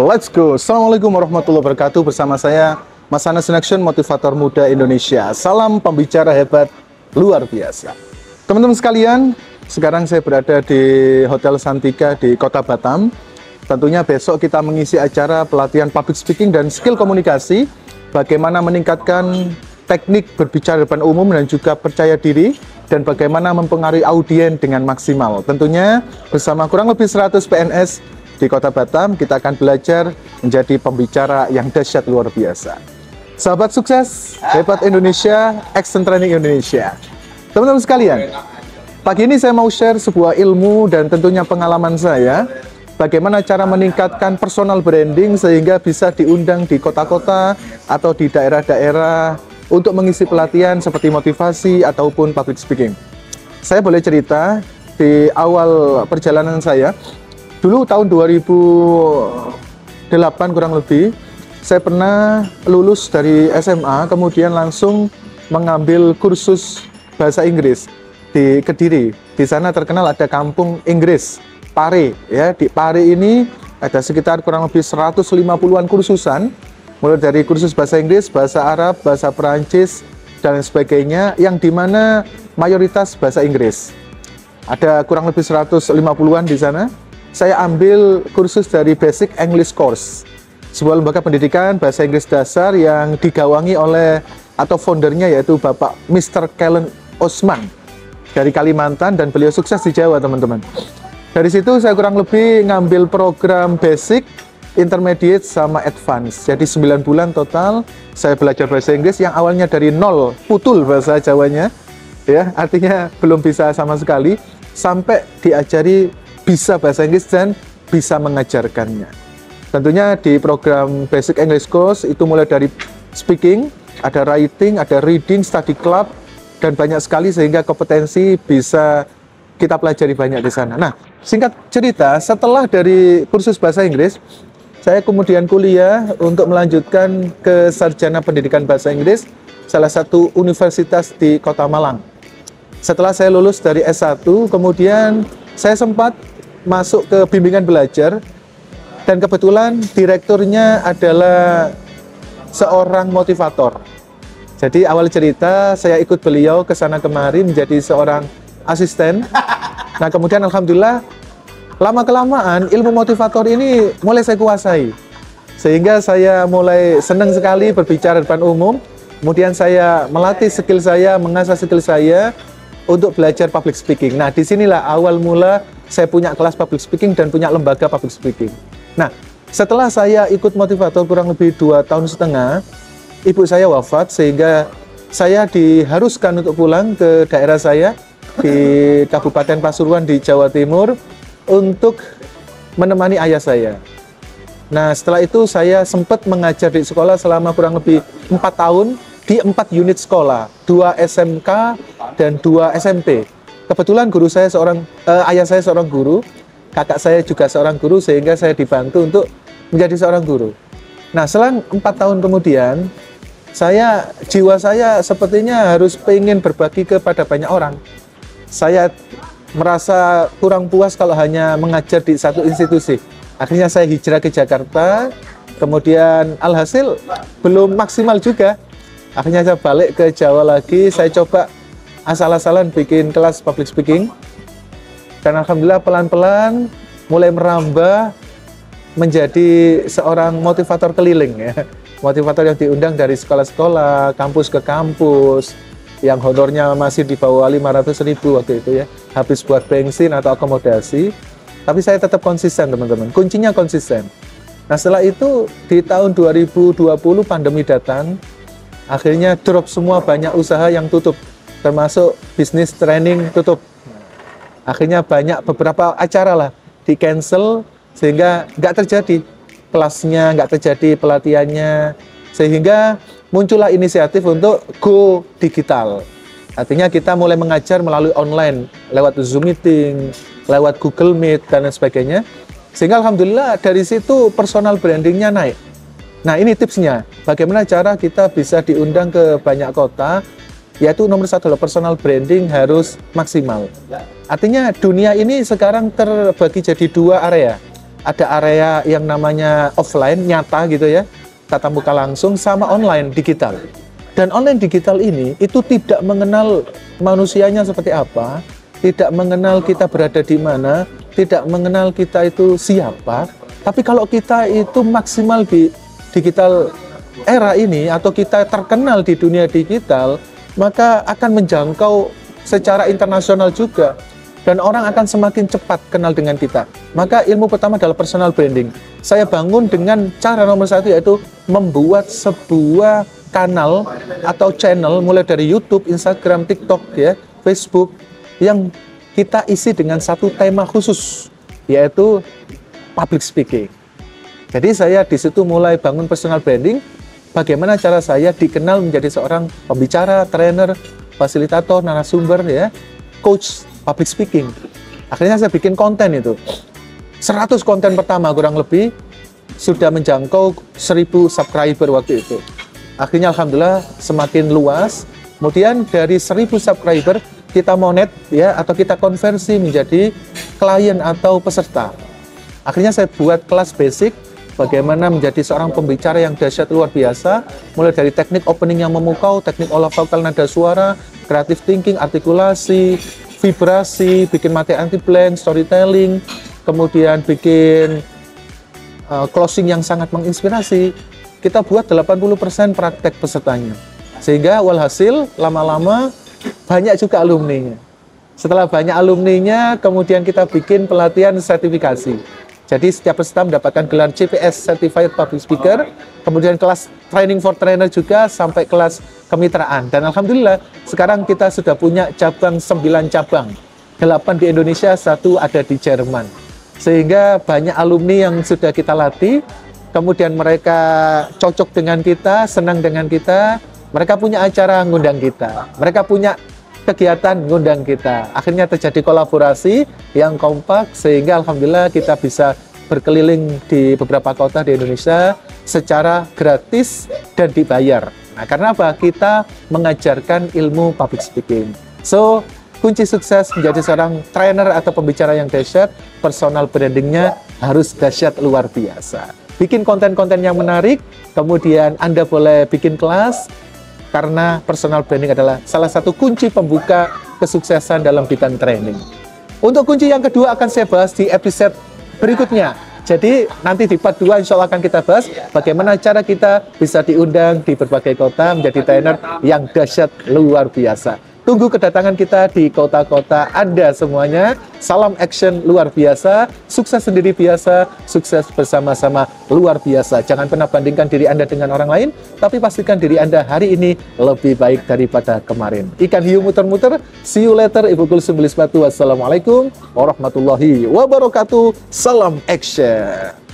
Let's go. Assalamualaikum warahmatullahi wabarakatuh. Bersama saya Mas Anas in Action, motivator muda Indonesia. Salam pembicara hebat luar biasa. Teman-teman sekalian, sekarang saya berada di Hotel Santika di Kota Batam. Tentunya besok kita mengisi acara pelatihan public speaking dan skill komunikasi. Bagaimana meningkatkan teknik berbicara depan umum dan juga percaya diri, dan bagaimana mempengaruhi audiens dengan maksimal. Tentunya bersama kurang lebih 100 PNS di Kota Batam, kita akan belajar menjadi pembicara yang dahsyat luar biasa. Sahabat sukses, hebat Indonesia, Action Training Indonesia. Teman-teman sekalian, pagi ini saya mau share sebuah ilmu dan tentunya pengalaman saya, bagaimana cara meningkatkan personal branding sehingga bisa diundang di kota-kota atau di daerah-daerah untuk mengisi pelatihan seperti motivasi ataupun public speaking. Saya boleh cerita di awal perjalanan saya. Dulu tahun 2008 kurang lebih, saya pernah lulus dari SMA, kemudian langsung mengambil kursus bahasa Inggris di Kediri. Di sana terkenal ada kampung Inggris, Pare. Ya, di Pare ini ada sekitar kurang lebih 150-an kursusan, mulai dari kursus bahasa Inggris, bahasa Arab, bahasa Perancis, dan sebagainya, yang dimana mayoritas bahasa Inggris. Ada kurang lebih 150-an di sana. Saya ambil kursus dari Basic English Course, sebuah lembaga pendidikan bahasa Inggris dasar yang digawangi oleh atau foundernya yaitu Bapak Mr. Kellen Osman dari Kalimantan, dan beliau sukses di Jawa, teman-teman. Dari situ saya kurang lebih ngambil program Basic, Intermediate, sama Advance. Jadi 9 bulan total saya belajar bahasa Inggris yang awalnya dari nol, putul bahasa Jawanya, ya, artinya belum bisa sama sekali, sampai diajari bisa bahasa Inggris dan bisa mengajarkannya. Tentunya di program Basic English Course itu mulai dari speaking, ada writing, ada reading, study club, dan banyak sekali sehingga kompetensi bisa kita pelajari banyak di sana. Nah, singkat cerita, setelah dari kursus bahasa Inggris, saya kemudian kuliah untuk melanjutkan ke sarjana pendidikan bahasa Inggris salah satu universitas di Kota Malang. Setelah saya lulus dari S1, kemudian saya sempat masuk ke bimbingan belajar, dan kebetulan direkturnya adalah seorang motivator. Jadi awal cerita saya ikut beliau ke sana kemari menjadi seorang asisten. Nah, kemudian alhamdulillah lama-kelamaan ilmu motivator ini mulai saya kuasai, sehingga saya mulai senang sekali berbicara depan umum. Kemudian saya melatih skill saya, mengasah skill saya untuk belajar public speaking. Nah, disinilah awal mula saya punya kelas public speaking dan punya lembaga public speaking. Nah, setelah saya ikut motivator kurang lebih 2,5 tahun, ibu saya wafat, sehingga saya diharuskan untuk pulang ke daerah saya di Kabupaten Pasuruan di Jawa Timur untuk menemani ayah saya. Nah, setelah itu saya sempat mengajar di sekolah selama kurang lebih 4 tahun di 4 unit sekolah, 2 SMK dan 2 SMP. Kebetulan guru saya ayah saya seorang guru, kakak saya juga seorang guru, sehingga saya dibantu untuk menjadi seorang guru. Nah, selang 4 tahun kemudian, jiwa saya sepertinya harus pengen berbagi kepada banyak orang. Saya merasa kurang puas kalau hanya mengajar di satu institusi. Akhirnya saya hijrah ke Jakarta, kemudian alhasil belum maksimal juga. Akhirnya saya balik ke Jawa lagi, saya coba asal-asalan bikin kelas public speaking, dan alhamdulillah pelan-pelan mulai merambah menjadi seorang motivator keliling, ya. Motivator yang diundang dari sekolah-sekolah, kampus ke kampus, yang honornya masih di bawah 500.000 waktu itu, ya, habis buat bensin atau akomodasi. Tapi saya tetap konsisten, teman-teman. Kuncinya konsisten. Nah, setelah itu di tahun 2020 pandemi datang, akhirnya drop semua, banyak usaha yang tutup, termasuk bisnis training tutup. Akhirnya beberapa acara lah di cancel, sehingga nggak terjadi kelasnya, nggak terjadi pelatihannya, sehingga muncullah inisiatif untuk go digital. Artinya kita mulai mengajar melalui online, lewat Zoom meeting, lewat Google Meet, dan sebagainya. Sehingga alhamdulillah dari situ personal brandingnya naik. Nah, ini tipsnya, bagaimana cara kita bisa diundang ke banyak kota, yaitu nomor satu adalah personal branding harus maksimal. Artinya dunia ini sekarang terbagi jadi dua area. ada area yang namanya offline, nyata gitu ya, tatap muka langsung, sama online, digital. Dan online digital ini itu tidak mengenal manusianya seperti apa, tidak mengenal kita berada di mana, tidak mengenal kita itu siapa. Tapi kalau kita itu maksimal di digital era ini, atau kita terkenal di dunia digital, maka akan menjangkau secara internasional juga. Dan orang akan semakin cepat kenal dengan kita. Maka ilmu pertama adalah personal branding. Saya bangun dengan cara nomor satu, yaitu membuat sebuah kanal atau channel, mulai dari YouTube, Instagram, TikTok, ya, Facebook, yang kita isi dengan satu tema khusus, yaitu public speaking. Jadi saya di situ mulai bangun personal branding. Bagaimana cara saya dikenal menjadi seorang pembicara, trainer, fasilitator, narasumber, ya, coach public speaking. Akhirnya saya bikin konten itu. 100 konten pertama kurang lebih sudah menjangkau 1000 subscriber waktu itu. Akhirnya alhamdulillah semakin luas. Kemudian dari 1000 subscriber kita monet, ya, atau kita konversi menjadi klien atau peserta. Akhirnya saya buat kelas basic bagaimana menjadi seorang pembicara yang dahsyat luar biasa, mulai dari teknik opening yang memukau, teknik olah vokal nada suara, creative thinking, artikulasi, vibrasi, bikin materi anti-blank, storytelling, kemudian bikin closing yang sangat menginspirasi. Kita buat 80% praktek pesertanya. Sehingga walhasil lama-lama banyak juga alumninya. Setelah banyak alumninya, kemudian kita bikin pelatihan sertifikasi. Jadi setiap peserta mendapatkan gelar CPS Certified Public Speaker, kemudian kelas Training for Trainer juga, sampai kelas kemitraan. Dan alhamdulillah sekarang kita sudah punya cabang 9 cabang, 8 di Indonesia, 1 ada di Jerman. Sehingga banyak alumni yang sudah kita latih, kemudian mereka cocok dengan kita, senang dengan kita, mereka punya acara ngundang kita, mereka punya kegiatan ngundang kita. Akhirnya terjadi kolaborasi yang kompak, sehingga alhamdulillah kita bisa berkeliling di beberapa kota di Indonesia secara gratis dan dibayar. Nah, karena apa? Kita mengajarkan ilmu public speaking. So, kunci sukses menjadi seorang trainer atau pembicara yang dahsyat, personal brandingnya harus dahsyat luar biasa. Bikin konten-konten yang menarik, kemudian Anda boleh bikin kelas, karena personal branding adalah salah satu kunci pembuka kesuksesan dalam bidang training. Untuk kunci yang kedua akan saya bahas di episode berikutnya. Jadi nanti di part 2 insya Allah akan kita bahas bagaimana cara kita bisa diundang di berbagai kota menjadi trainer yang dahsyat luar biasa. Tunggu kedatangan kita di kota-kota Anda semuanya. Salam action luar biasa, sukses sendiri biasa, sukses bersama-sama luar biasa. Jangan pernah bandingkan diri Anda dengan orang lain, tapi pastikan diri Anda hari ini lebih baik daripada kemarin. Ikan hiu muter-muter, see you later. Ibu Kulsum Bilisbatu. Wassalamualaikum warahmatullahi wabarakatuh. Salam action.